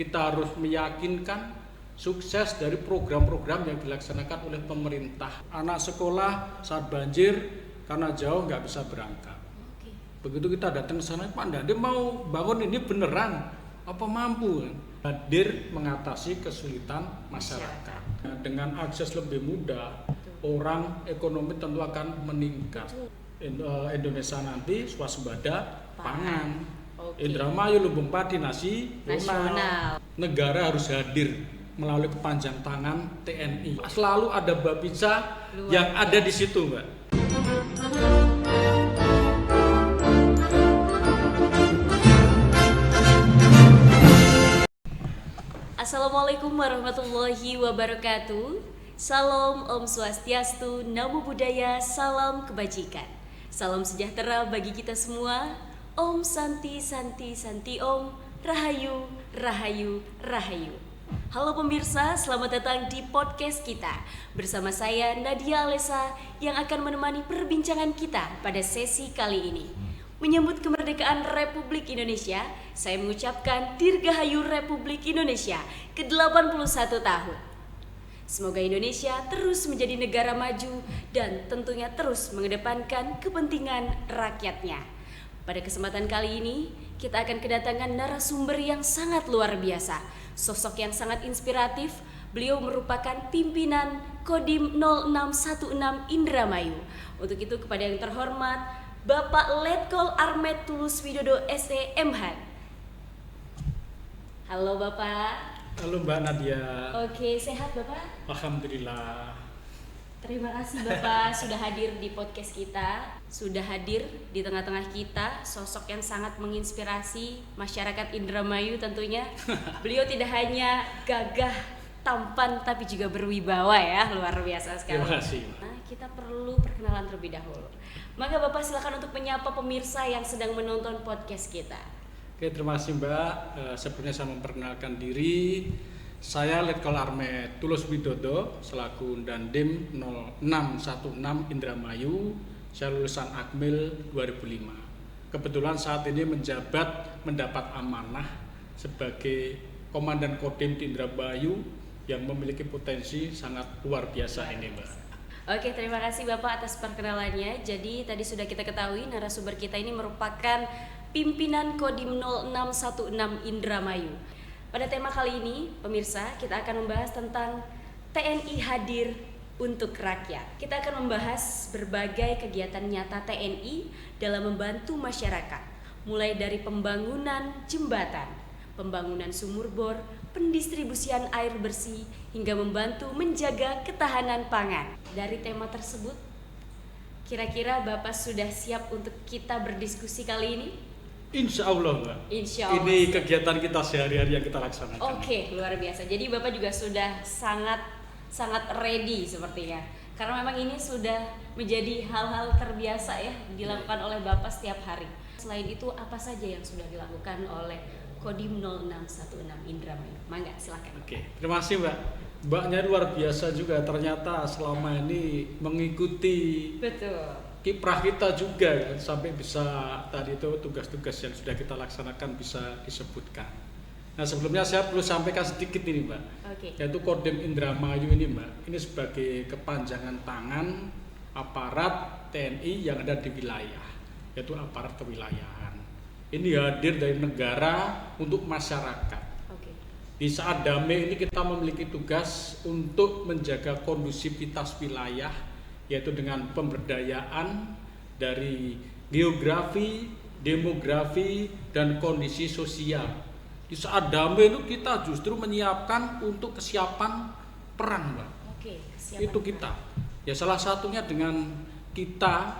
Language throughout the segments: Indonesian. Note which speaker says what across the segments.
Speaker 1: Kita harus meyakinkan sukses dari program-program yang dilaksanakan oleh pemerintah. Anak sekolah saat banjir karena jauh nggak bisa berangkat. Begitu kita datang ke sana, Pak, dia mau bangun ini beneran, apa mampu? Hadir mengatasi kesulitan masyarakat. Dengan akses lebih mudah, orang ekonomi tentu akan meningkat. Indonesia nanti swasembada pangan. Indramayu, Lumbung Padi, nasional. Negara harus hadir melalui kepanjang tangan TNI. Selalu ada Bapisa yang ada di situ, Mbak.
Speaker 2: Assalamualaikum warahmatullahi wabarakatuh. Salam Om Swastiastu, Namo Buddhaya, salam kebajikan. Salam sejahtera bagi kita semua. Om Santi Santi Santi Om, Rahayu Rahayu Rahayu. Halo pemirsa, selamat datang di podcast kita. Bersama saya Nadia Alesa yang akan menemani perbincangan kita pada sesi kali ini. Menyambut kemerdekaan Republik Indonesia, saya mengucapkan Dirgahayu Republik Indonesia ke-81 tahun. Semoga Indonesia terus menjadi negara maju dan tentunya terus mengedepankan kepentingan rakyatnya. Pada kesempatan kali ini, kita akan kedatangan narasumber yang sangat luar biasa. Sosok yang sangat inspiratif, beliau merupakan pimpinan Kodim 0616 Indramayu. Untuk itu kepada yang terhormat, Bapak Letkol Armet Tulus Widodo SE MH. Halo Bapak.
Speaker 1: Halo Mbak Nadia.
Speaker 2: Oke, sehat Bapak?
Speaker 1: Alhamdulillah.
Speaker 2: Terima kasih Bapak sudah hadir di podcast kita, sudah hadir di tengah-tengah kita, sosok yang sangat menginspirasi masyarakat Indramayu tentunya. Beliau tidak hanya gagah, tampan, tapi juga berwibawa ya, luar biasa sekali.
Speaker 1: Terima kasih.
Speaker 2: Nah, kita perlu perkenalan terlebih dahulu. Maka Bapak silakan untuk menyapa pemirsa yang sedang menonton podcast kita.
Speaker 1: Oke, terima kasih Mbak. Sebelumnya saya memperkenalkan diri. Saya Letkol Armet Tulus Widodo selaku Dandim 0616 Indramayu. Saya lulusan Akmil 2005. Kebetulan saat ini mendapat amanah sebagai Komandan Kodim di Indramayu yang memiliki potensi sangat luar biasa ini, Mbak.
Speaker 2: Oke, terima kasih Bapak atas perkenalannya. Jadi tadi sudah kita ketahui narasumber kita ini merupakan pimpinan Kodim 0616 Indramayu. Pada tema kali ini, pemirsa, kita akan membahas tentang TNI hadir untuk rakyat. Kita akan membahas berbagai kegiatan nyata TNI dalam membantu masyarakat, mulai dari pembangunan jembatan, pembangunan sumur bor, pendistribusian air bersih, hingga membantu menjaga ketahanan pangan. Dari tema tersebut, kira-kira Bapak sudah siap untuk kita berdiskusi kali ini?
Speaker 1: Insya Allah, Mbak.
Speaker 2: Insya Allah.
Speaker 1: Ini kegiatan kita sehari-hari yang kita laksanakan.
Speaker 2: Oke, luar biasa. Jadi Bapak juga sudah sangat ready sepertinya. Karena memang ini sudah menjadi hal-hal terbiasa ya dilakukan oleh Bapak setiap hari. Selain itu, apa saja yang sudah dilakukan oleh Kodim 0616 Indramayu? Mangga, silakan.
Speaker 1: Oke, terima kasih Mbak. Mbaknya luar biasa juga ternyata selama ini mengikuti
Speaker 2: Betul.
Speaker 1: kiprah kita juga kan, sampai bisa tadi itu tugas-tugas yang sudah kita laksanakan bisa disebutkan. Nah, sebelumnya saya perlu sampaikan sedikit ini Mbak.
Speaker 2: Oke.
Speaker 1: Yaitu Kodim Indramayu ini Mbak, ini sebagai kepanjangan tangan aparat TNI yang ada di wilayah, yaitu aparat kewilayahan. Ini hadir dari negara untuk masyarakat.
Speaker 2: Oke.
Speaker 1: Di saat damai ini kita memiliki tugas untuk menjaga kondusivitas wilayah, yaitu dengan pemberdayaan dari geografi, demografi, dan kondisi sosial. Di saat damai itu kita justru menyiapkan untuk kesiapan perang, Mbak.
Speaker 2: Oke, kesiapan
Speaker 1: Itu kita. Ya salah satunya dengan kita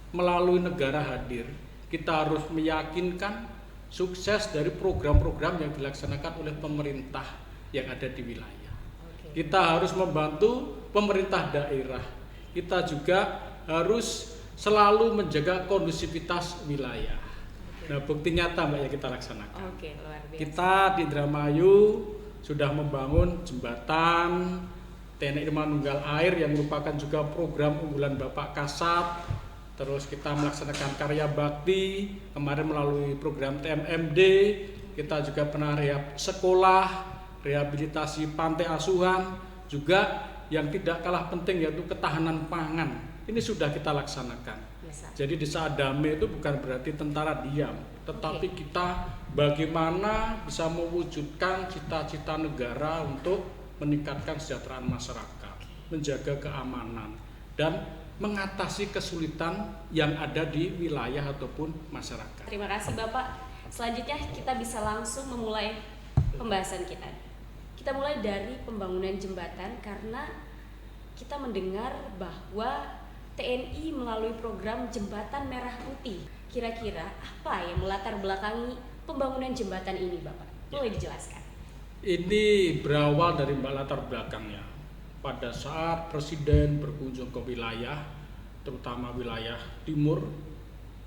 Speaker 1: melalui negara hadir, kita harus meyakinkan sukses dari program-program yang dilaksanakan oleh pemerintah yang ada di wilayah.
Speaker 2: Oke.
Speaker 1: Kita harus membantu pemerintah daerah. Kita juga harus selalu menjaga kondusivitas wilayah. Nah, bukti nyata Mbak yang kita laksanakan.
Speaker 2: Oke, luar biasa.
Speaker 1: Kita di Indramayu sudah membangun jembatan TNI Manunggal Air yang merupakan juga program unggulan Bapak Kasat. Terus kita melaksanakan karya bakti kemarin melalui program TMMD. kita juga pernah rehab sekolah, rehabilitasi pantai asuhan, juga yang tidak kalah penting yaitu ketahanan pangan. Ini sudah kita laksanakan. Jadi di saat damai itu bukan berarti tentara diam, tetapi kita bagaimana bisa mewujudkan cita-cita negara untuk meningkatkan kesejahteraan masyarakat, menjaga keamanan, dan mengatasi kesulitan yang ada di wilayah ataupun masyarakat.
Speaker 2: Terima kasih Bapak. Selanjutnya kita bisa langsung memulai pembahasan kita. Kita mulai dari pembangunan jembatan karena kita mendengar bahwa TNI melalui program Jembatan Merah Putih. Kira-kira apa yang melatar belakangi pembangunan jembatan ini, Bapak? Boleh dijelaskan?
Speaker 1: Ini berawal dari latar belakangnya. Pada saat Presiden berkunjung ke wilayah, terutama wilayah timur,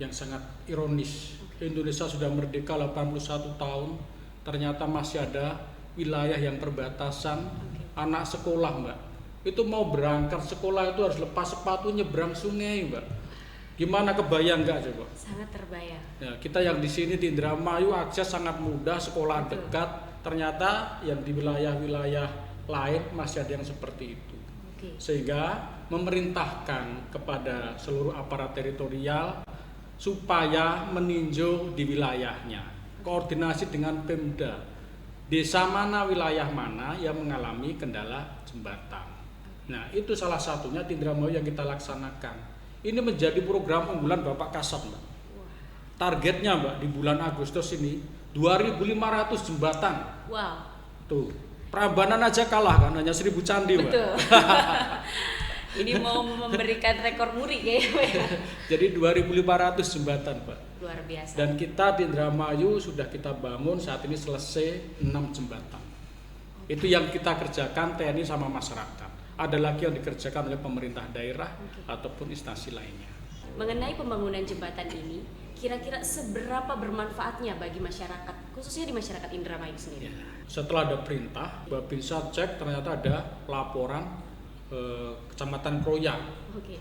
Speaker 1: yang sangat ironis. Indonesia sudah merdeka 81 tahun, ternyata masih ada wilayah yang perbatasan, anak sekolah, Mbak. Itu mau berangkat sekolah itu harus lepas sepatu nyebrang sungai, Mbak. Gimana, kebayang nggak coba?
Speaker 2: Sangat terbayang.
Speaker 1: Ya, kita yang di sini di Indramayu akses sangat mudah, sekolah dekat. Ternyata yang di wilayah-wilayah lain masih ada yang seperti itu. Sehingga memerintahkan kepada seluruh aparat teritorial supaya meninjau di wilayahnya. Koordinasi dengan Pemda. Desa mana, wilayah mana yang mengalami kendala jembatan. Nah, itu salah satunya di Indramayu yang kita laksanakan. Ini menjadi program unggulan Bapak Kasat, Mbak. Targetnya, Mbak, di bulan Agustus ini 2.500 jembatan.
Speaker 2: Wow.
Speaker 1: Tuh, Prambanan aja kalah kan, hanya 1.000 candi, Mbak.
Speaker 2: Betul. Ini mau memberikan rekor muri kayaknya.
Speaker 1: Jadi 2.500 jembatan, Pak.
Speaker 2: Luar biasa.
Speaker 1: Dan kita di Indramayu sudah kita bangun saat ini selesai 6 jembatan. Itu yang kita kerjakan TNI sama masyarakat. Ada lagi yang dikerjakan oleh pemerintah daerah ataupun instansi lainnya.
Speaker 2: Mengenai pembangunan jembatan ini, kira-kira seberapa bermanfaatnya bagi masyarakat, khususnya di masyarakat Indramayu sendiri?
Speaker 1: Ya. Setelah ada perintah, Babinsa cek ternyata ada laporan Kecamatan Kroya,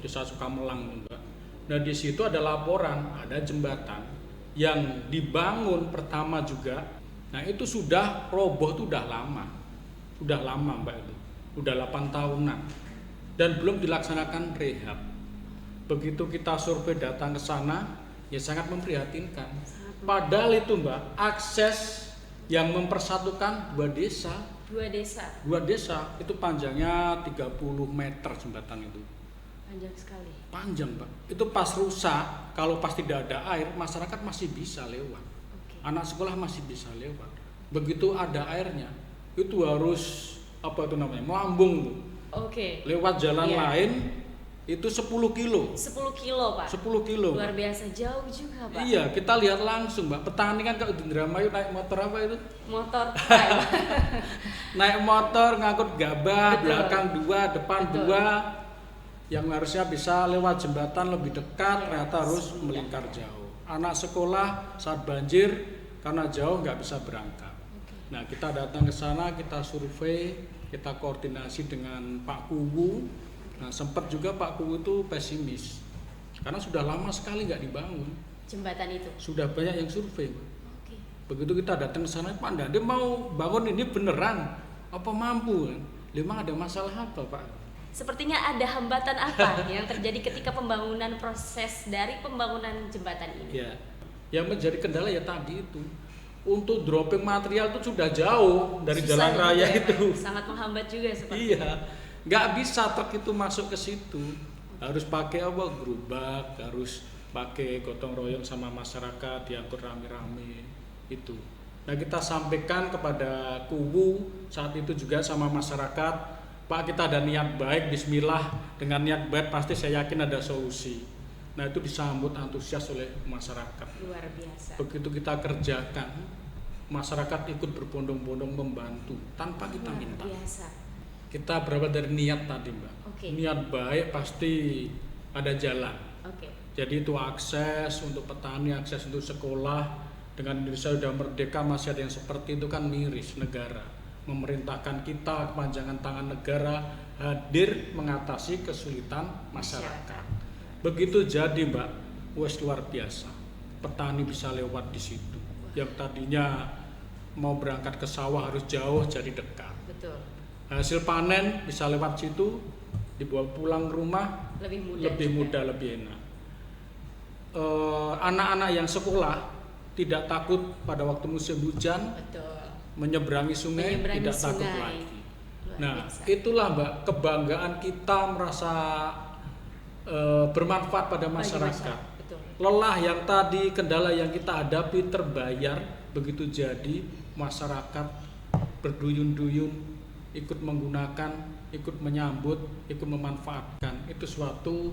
Speaker 1: Desa Sukamelang, Mbak. Nah, di situ ada laporan, ada jembatan yang dibangun pertama juga. Nah, itu sudah roboh, itu udah lama, Mbak, itu udah 8 tahunan dan belum dilaksanakan rehab. Begitu kita survei datang ke sana, ya sangat memprihatinkan. Padahal itu, Mbak, akses yang mempersatukan dua desa itu panjangnya 30 meter jembatan itu.
Speaker 2: Panjang sekali.
Speaker 1: Panjang, Pak. Itu pas rusak, kalau pas tidak ada air, masyarakat masih bisa lewat. Anak sekolah masih bisa lewat. Begitu ada airnya, itu harus melambung. Lewat jalan lain itu 10 kilo.
Speaker 2: 10 kilo, Pak.
Speaker 1: 10 kilo.
Speaker 2: Luar biasa, jauh juga, Pak.
Speaker 1: Iya, kita lihat langsung, Mbak. Petani kan kalau di Indramayu naik motor apa itu?
Speaker 2: Motor.
Speaker 1: Naik motor ngangkut gabah,
Speaker 2: Betul.
Speaker 1: belakang 2, depan
Speaker 2: Betul.
Speaker 1: 2. Yang harusnya bisa lewat jembatan lebih dekat, ternyata harus melingkar jauh. Anak sekolah saat banjir karena jauh nggak bisa berangkat. Nah, kita datang ke sana, kita survei, kita koordinasi dengan Pak Kuwu. Nah, sempat juga Pak Kuwu itu pesimis karena sudah lama sekali nggak dibangun
Speaker 2: Jembatan itu.
Speaker 1: sudah banyak yang survei. Begitu kita datang ke sana, Pak Ndade mau bangun ini beneran apa mampu? Memang ada masalah apa, Pak?
Speaker 2: Sepertinya ada hambatan apa yang terjadi ketika pembangunan proses dari pembangunan jembatan ini?
Speaker 1: Ya, yang menjadi kendala ya tadi itu, untuk dropping material itu sudah jauh dari
Speaker 2: Susah
Speaker 1: jalan
Speaker 2: juga
Speaker 1: raya
Speaker 2: ya,
Speaker 1: itu.
Speaker 2: Pak. Sangat menghambat juga seperti
Speaker 1: Iya, nggak bisa truk itu masuk ke situ. Harus pakai gerobak, harus pakai gotong royong sama masyarakat, diangkut rame-rame itu. Nah, kita sampaikan kepada Kuwu saat itu juga sama masyarakat, Pak, kita ada niat baik, bismillah, dengan niat baik pasti saya yakin ada solusi. Nah, itu disambut antusias oleh masyarakat.
Speaker 2: luar biasa.
Speaker 1: Begitu kita kerjakan, masyarakat ikut berbondong-bondong membantu tanpa kita minta.
Speaker 2: Luar biasa.
Speaker 1: Kita berawal dari niat tadi, Mbak. Niat baik pasti ada jalan. Jadi itu akses untuk petani, akses untuk sekolah. Dengan Indonesia sudah merdeka masih ada yang seperti itu kan miris negara. Memerintahkan kita, kepanjangan tangan negara hadir mengatasi kesulitan masyarakat. Begitu jadi, Mbak, luar biasa. Petani bisa lewat di situ. Yang tadinya mau berangkat ke sawah harus jauh jadi dekat.
Speaker 2: Betul.
Speaker 1: Hasil panen bisa lewat situ, dibawa pulang ke rumah lebih mudah, lebih enak. Anak-anak yang sekolah tidak takut pada waktu musim hujan.
Speaker 2: Betul.
Speaker 1: Menyeberangi sungai tidak takut lagi. Nah, itulah Mbak kebanggaan kita merasa bermanfaat pada masyarakat.
Speaker 2: Betul.
Speaker 1: Lelah yang tadi, kendala yang kita hadapi terbayar, begitu jadi masyarakat berduyun-duyun ikut menggunakan, ikut menyambut, ikut memanfaatkan. Itu suatu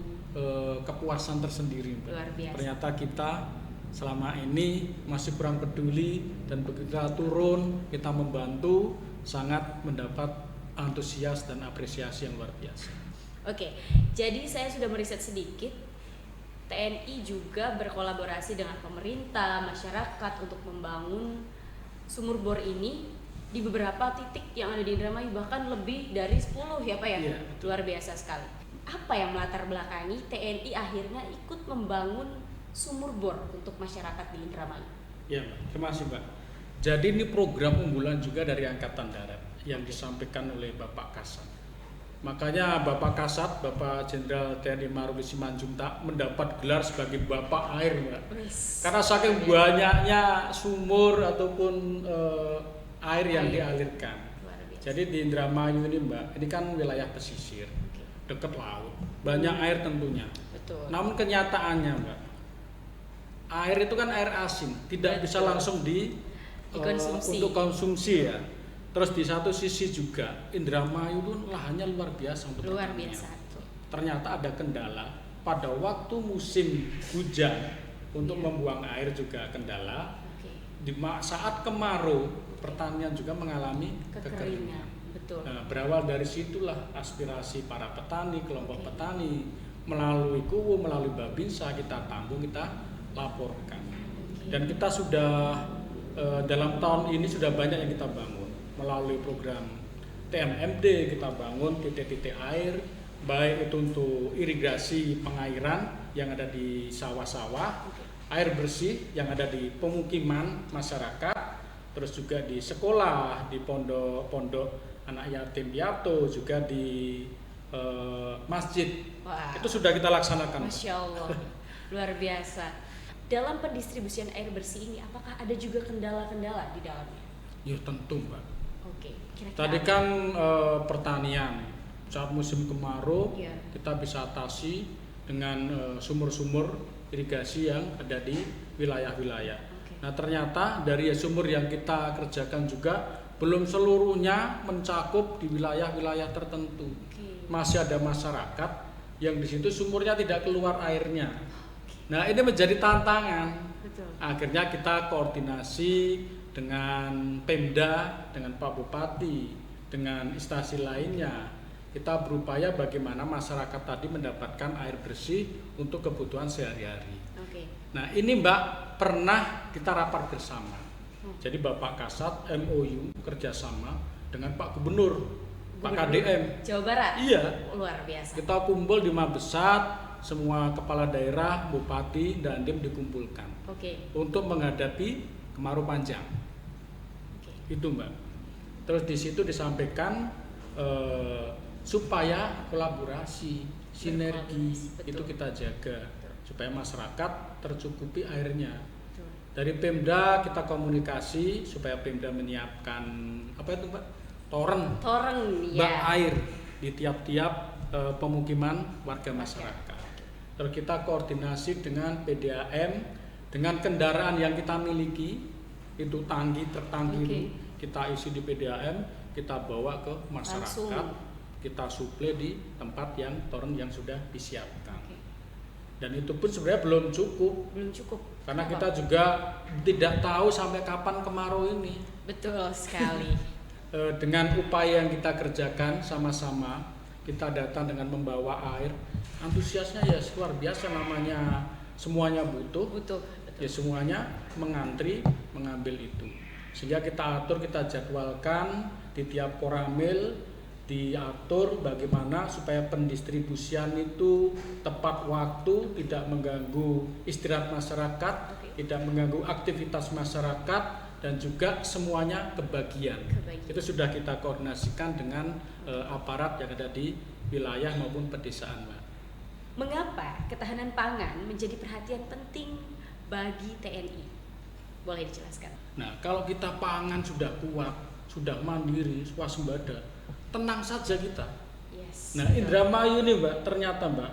Speaker 1: kepuasan tersendiri Mbak.
Speaker 2: Luar biasa.
Speaker 1: Ternyata kita selama ini masih kurang peduli, dan begitu kita turun, kita membantu, sangat mendapat antusias dan apresiasi yang luar biasa.
Speaker 2: Oke, jadi saya sudah meriset sedikit. TNI juga berkolaborasi dengan pemerintah, masyarakat untuk membangun sumur bor ini di beberapa titik yang ada di Indramayu, bahkan lebih dari 10 ya Pak ya.
Speaker 1: Iya.
Speaker 2: Luar biasa sekali. Apa yang melatar belakangi TNI akhirnya ikut membangun sumur bor untuk masyarakat di Indramayu?
Speaker 1: Ya, Mbak. Terima kasih, Mbak. Jadi ini program unggulan juga dari Angkatan Darat yang disampaikan oleh Bapak Kasat. Makanya Bapak Kasat, Bapak Jenderal TNI Maruli Simanjuntak mendapat gelar sebagai Bapak Air, Mbak. Karena saking banyaknya sumur ataupun air yang dialirkan. Jadi di Indramayu ini Mbak, ini kan wilayah pesisir, dekat laut, banyak air tentunya.
Speaker 2: Betul.
Speaker 1: Namun kenyataannya Mbak, air itu kan air asin, tidak bisa langsung
Speaker 2: dikonsumsi.
Speaker 1: untuk konsumsi ya. Terus di satu sisi juga Indramayu itu lahannya luar biasa untuk
Speaker 2: luar
Speaker 1: pertanian.
Speaker 2: biasa.
Speaker 1: Ternyata ada kendala pada waktu musim hujan untuk membuang air juga kendala. Di saat kemarau pertanian juga mengalami kekeringan.
Speaker 2: Betul.
Speaker 1: Nah, berawal dari situlah aspirasi para petani, kelompok petani melalui KUWU, melalui Babinsa kita tampung, kita laporkan. Dan kita sudah dalam tahun ini sudah banyak yang kita bangun melalui program TMMD. Kita bangun titik-titik air, baik itu untuk irigasi pengairan yang ada di sawah-sawah, air bersih yang ada di pemukiman masyarakat, terus juga di sekolah, di pondok anak yatim piatu, juga di masjid.
Speaker 2: Wow.
Speaker 1: Itu sudah kita laksanakan.
Speaker 2: Masya Allah, luar biasa. Dalam pendistribusian air bersih ini, apakah ada juga kendala-kendala di dalamnya?
Speaker 1: Ya tentu Mbak.
Speaker 2: Oke, kira-kira
Speaker 1: Tadi kan pertanian, saat musim kemarau
Speaker 2: Iya.
Speaker 1: kita bisa atasi dengan sumur-sumur irigasi yang ada di wilayah-wilayah. Nah ternyata dari sumur yang kita kerjakan juga belum seluruhnya mencakup di wilayah-wilayah tertentu. Masih ada masyarakat yang di situ sumurnya tidak keluar airnya. Nah ini menjadi tantangan.
Speaker 2: Betul.
Speaker 1: Akhirnya kita koordinasi dengan Pemda, dengan Pak Bupati, dengan instansi lainnya. Kita berupaya bagaimana masyarakat tadi mendapatkan air bersih untuk kebutuhan sehari-hari. Nah ini Mbak, pernah kita rapat bersama. Jadi Bapak Kasat MOU kerjasama dengan Pak Gubernur, Pak KDM
Speaker 2: Jawa Barat.
Speaker 1: Iya.
Speaker 2: Luar biasa.
Speaker 1: Kita kumpul di Mabesat, semua kepala daerah, bupati, dandim dikumpulkan untuk menghadapi kemarau panjang. Itu Mbak. Terus di situ disampaikan supaya kolaborasi, sinergi itu kita jaga supaya masyarakat tercukupi airnya. Dari Pemda kita komunikasi supaya Pemda menyiapkan apa itu Mbak? Toren bak air di tiap-tiap pemukiman warga masyarakat. Terus kita koordinasi dengan PDAM, dengan kendaraan yang kita miliki, itu truk tangki itu kita isi di PDAM, kita bawa ke masyarakat, kita suplai di tempat yang toren yang sudah disiapkan. Dan itu pun sebenarnya belum cukup. Karena kita juga tidak tahu sampai kapan kemarau ini.
Speaker 2: Betul sekali.
Speaker 1: Dengan upaya yang kita kerjakan sama-sama, kita datang dengan membawa air, antusiasnya ya luar biasa, namanya semuanya butuh. Ya semuanya mengantri mengambil itu. Sehingga kita atur, kita jadwalkan di tiap koramil, diatur bagaimana supaya pendistribusian itu tepat waktu, tidak mengganggu istirahat masyarakat, tidak mengganggu aktivitas masyarakat, dan juga semuanya kebagian. Itu sudah kita koordinasikan dengan aparat yang ada di wilayah maupun pedesaan, Mbak.
Speaker 2: Mengapa ketahanan pangan menjadi perhatian penting bagi TNI? Boleh dijelaskan?
Speaker 1: Nah, kalau kita pangan sudah kuat, sudah mandiri, swasembada, tenang saja kita.
Speaker 2: Yes.
Speaker 1: Nah, Indramayu nih, Mbak, ternyata, Mbak,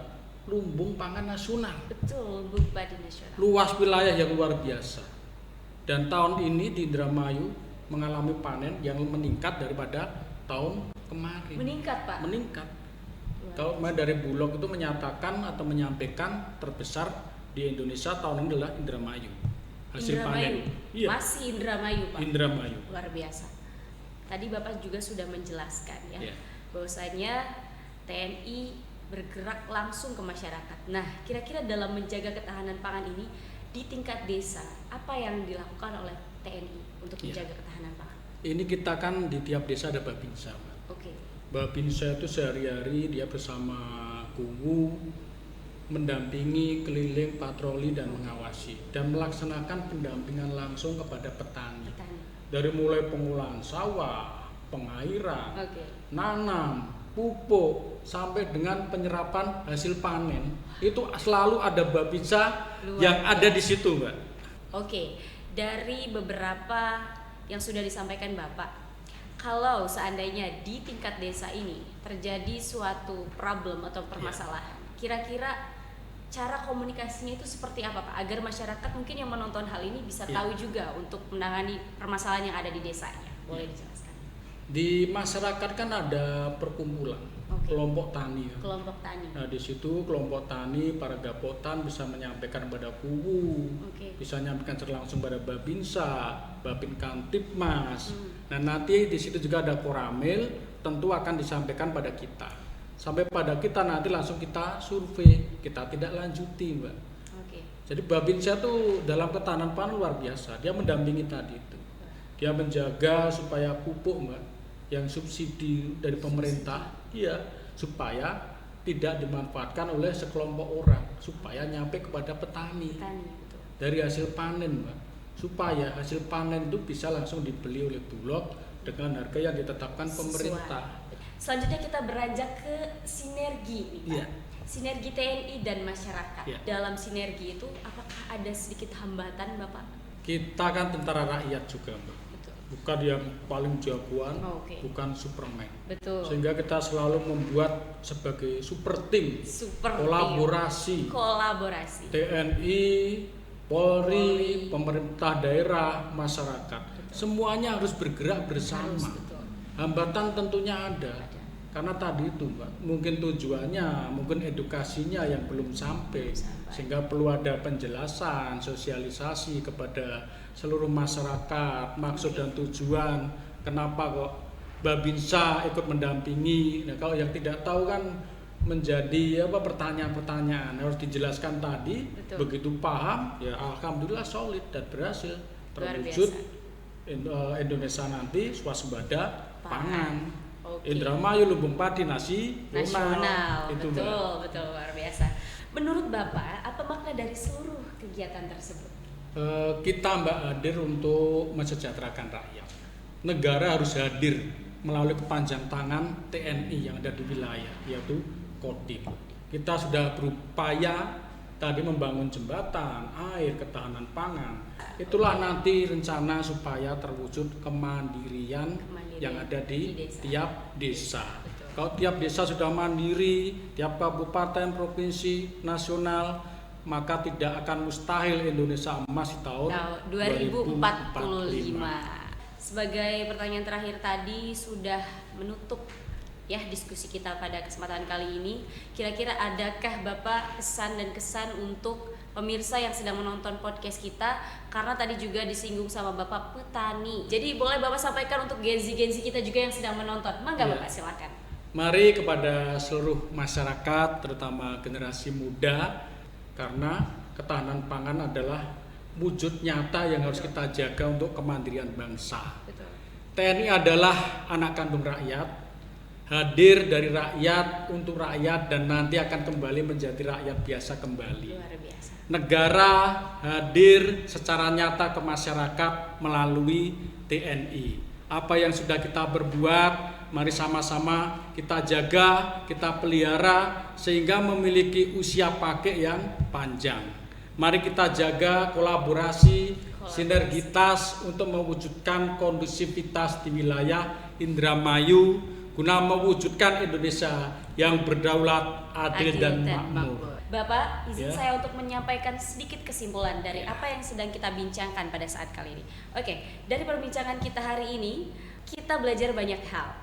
Speaker 1: lumbung pangan nasional.
Speaker 2: Betul, lumbung padi nasional.
Speaker 1: Luas wilayah yang luar biasa. Dan tahun ini di Indramayu mengalami panen yang meningkat daripada tahun kemarin.
Speaker 2: Meningkat, Pak?
Speaker 1: Meningkat. Kalau dari Bulog itu menyatakan atau menyampaikan terbesar di Indonesia tahun ini adalah Indramayu. Hasil
Speaker 2: Indramayu.
Speaker 1: panen. Iya.
Speaker 2: Masih Indramayu, Pak.
Speaker 1: Indramayu.
Speaker 2: Luar biasa. Tadi Bapak juga sudah menjelaskan ya,
Speaker 1: Iya.
Speaker 2: bahwasanya TNI bergerak langsung ke masyarakat. Nah, kira-kira dalam menjaga ketahanan pangan ini di tingkat desa, apa yang dilakukan oleh TNI untuk menjaga ketahanan pangan?
Speaker 1: Ini kita kan di tiap desa ada Babinsa, Mbak.
Speaker 2: Oke.
Speaker 1: Babinsa itu sehari-hari dia bersama Kuwu mendampingi, keliling, patroli dan mengawasi dan melaksanakan pendampingan langsung kepada petani. Dari mulai pengolahan sawah, pengairan, nanam, pupuk sampai dengan penyerapan hasil panen itu selalu ada Babinsa yang ada di situ, Mbak.
Speaker 2: Oke, dari beberapa yang sudah disampaikan Bapak, kalau seandainya di tingkat desa ini terjadi suatu problem atau permasalahan, kira-kira cara komunikasinya itu seperti apa, Pak? Agar masyarakat mungkin yang menonton hal ini bisa tahu juga untuk menangani permasalahan yang ada di desanya. Boleh dijelaskan?
Speaker 1: Di masyarakat kan ada perkumpulan, kelompok tani.
Speaker 2: Kelompok tani.
Speaker 1: Nah, di situ kelompok tani, para dapotan bisa menyampaikan pada Kuwu, bisa menyampaikan secara langsung pada Babinsa, Babin Kantipmas. Nah, nanti di situ juga ada Koramil, tentu akan disampaikan pada kita. Sampai pada kita nanti langsung kita survei, kita tidak lanjuti, Mbak. Jadi Babinsa itu dalam ketahanan pangan luar biasa, dia mendampingi tadi itu. Dia menjaga supaya pupuk, Mbak, yang subsidi dari pemerintah, iya, supaya tidak dimanfaatkan oleh sekelompok orang, supaya nyampe kepada petani. Dari hasil panen, Mbak, supaya hasil panen itu bisa langsung dibeli oleh Bulog dengan harga yang ditetapkan pemerintah.
Speaker 2: Selanjutnya kita beranjak ke sinergi nih, Pak. Sinergi TNI dan masyarakat. Dalam sinergi itu apakah ada sedikit hambatan, Bapak?
Speaker 1: Kita kan tentara rakyat juga, Mbak. Bukan yang paling jagoan, bukan Superman.
Speaker 2: Betul.
Speaker 1: Sehingga kita selalu membuat sebagai super tim, kolaborasi. TNI, Polri, pemerintah daerah, masyarakat. Semuanya harus bergerak bersama. Hambatan tentunya ada. Karena tadi itu, Mbak, mungkin tujuannya, mungkin edukasinya yang belum sampai. Sehingga perlu ada penjelasan, sosialisasi kepada seluruh masyarakat, maksud dan tujuan, kenapa kok Babinsa ikut mendampingi. Nah, kalau yang tidak tahu kan menjadi pertanyaan-pertanyaan, harus dijelaskan tadi. Begitu paham, ya alhamdulillah solid dan berhasil terwujud Indonesia nanti swasembada pangan. Indramayu lumbung padi nasional.
Speaker 2: Itu betul luar biasa. Menurut Bapak, apa makna dari seluruh kegiatan tersebut?
Speaker 1: Kita, Mbak, hadir untuk mensejahterakan rakyat. Negara harus hadir melalui kepanjang tangan TNI yang ada di wilayah, yaitu Kodim. Kita sudah berupaya tadi membangun jembatan, air, ketahanan pangan. Itulah nanti rencana supaya terwujud kemandirian yang ada di tiap desa. Kalau tiap desa sudah mandiri, tiap kabupaten, provinsi, nasional, maka tidak akan mustahil Indonesia emas di tahun
Speaker 2: 2045. Sebagai pertanyaan terakhir tadi sudah menutup ya diskusi kita pada kesempatan kali ini. Kira-kira adakah Bapak pesan dan kesan untuk pemirsa yang sedang menonton podcast kita, karena tadi juga disinggung sama Bapak petani. Jadi boleh Bapak sampaikan untuk genzi-genzi kita juga yang sedang menonton. Mangga Bapak, silakan.
Speaker 1: Mari kepada seluruh masyarakat, terutama generasi muda, karena ketahanan pangan adalah wujud nyata yang harus kita jaga untuk kemandirian bangsa.
Speaker 2: Betul.
Speaker 1: TNI adalah anak kandung rakyat, hadir dari rakyat untuk rakyat dan nanti akan kembali menjadi rakyat biasa kembali.
Speaker 2: Luar biasa.
Speaker 1: Negara hadir secara nyata ke masyarakat melalui TNI. Apa yang sudah kita berbuat, mari sama-sama kita jaga, kita pelihara sehingga memiliki usia pakai yang panjang. Mari kita jaga kolaborasi, sinergitas untuk mewujudkan kondusivitas di wilayah Indramayu guna mewujudkan Indonesia yang berdaulat, adil dan makmur.
Speaker 2: Bapak, izin saya untuk menyampaikan sedikit kesimpulan dari apa yang sedang kita bincangkan pada saat kali ini. Oke, dari perbincangan kita hari ini, kita belajar banyak hal.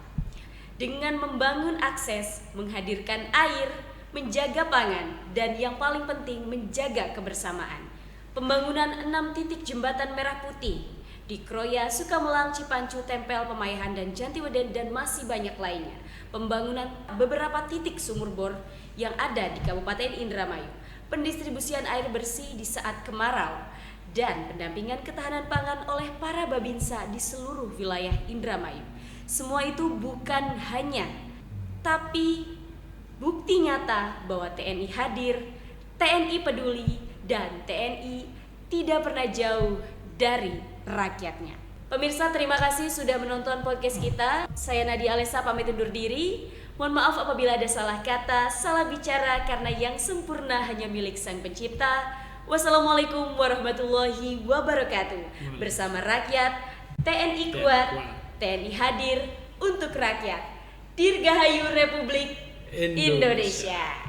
Speaker 2: Dengan membangun akses, menghadirkan air, menjaga pangan, dan yang paling penting menjaga kebersamaan. Pembangunan 6 titik jembatan merah putih di Kroya, Sukamelang, Cipancu, Tempel, Pemayahan, dan Jantiweden, dan masih banyak lainnya. Pembangunan beberapa titik sumur bor yang ada di Kabupaten Indramayu, pendistribusian air bersih di saat kemarau, dan pendampingan ketahanan pangan oleh para babinsa di seluruh wilayah Indramayu. Semua itu bukan hanya, tapi bukti nyata bahwa TNI hadir, TNI peduli, dan TNI tidak pernah jauh dari rakyatnya. Pemirsa, terima kasih sudah menonton podcast kita. Saya Nadia Alessa pamit undur diri. Mohon maaf apabila ada salah kata, salah bicara, karena yang sempurna hanya milik Sang Pencipta. Wassalamualaikum warahmatullahi wabarakatuh. Bersama rakyat, TNI kuat, TNI hadir untuk rakyat. Dirgahayu Republik Indonesia.